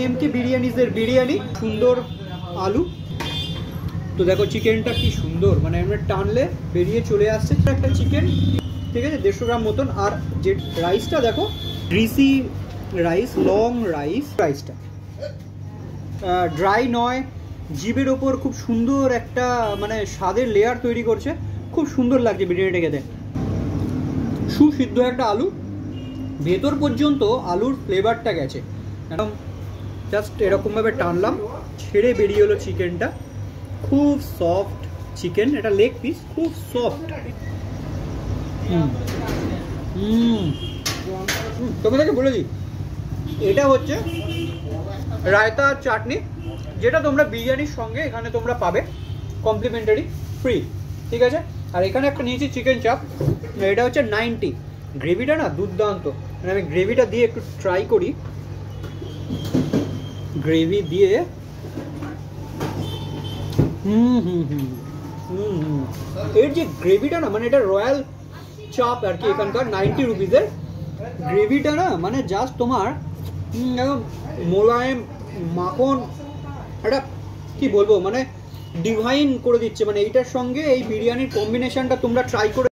এমকে বিরিয়ানিজের বিরিয়ানি। সুন্দর আলু, তো দেখো চিকেনটা কি সুন্দর, মানে আমরা টানলে বেরিয়ে চলে আসছে একটা চিকেন, ঠিক আছে, 150 গ্রাম মতন। আর যে রাইসটা দেখো, গ্রিসি রাইস, লং রাইসটা ড্রাই নয়, জিভের ওপর খুব সুন্দর একটা মানে স্বাদের লেয়ার তৈরি করছে, খুব সুন্দর লাগছে বিরিয়ানিটা খেতে। সুসিদ্ধ একটা আলু, ভেতর পর্যন্ত আলুর ফ্লেভারটা গেছে একদম। জাস্ট এরকমভাবে টানলাম, ছেড়ে বেরিয়ে হলো চিকেনটা, খুব সফট চিকেন, এটা লেগ পিস, খুব সফট। তোমাদেরকে বলে দিই, এটা হচ্ছে রায়তা আর চাটনি, যেটা তোমরা বিরিয়ানির সঙ্গে এখানে তোমরা পাবে কমপ্লিমেন্টারি ফ্রি, ঠিক আছে। আর এখানে একটা নিয়েছি চিকেন চাপ, এটা হচ্ছে 90। গ্রেভিটা না দুর্দান্ত, মানে আমি গ্রেভিটা দিয়ে একটু ট্রাই করি। গ্রেভি দিয়ে এর যে গ্রেভিটা না, মানে এটা রয়্যাল চাপ আর কি, এখানকার 90 রুপিসের গ্রেভিটা না, মানে জাস্ট তোমার একদম মোলায়েম মাখন, এটা কি বলবো, মানে ডিভাইন করে দিচ্ছে। মানে এইটার সঙ্গে এই বিরিয়ানির কম্বিনেশনটা তোমরা ট্রাই করে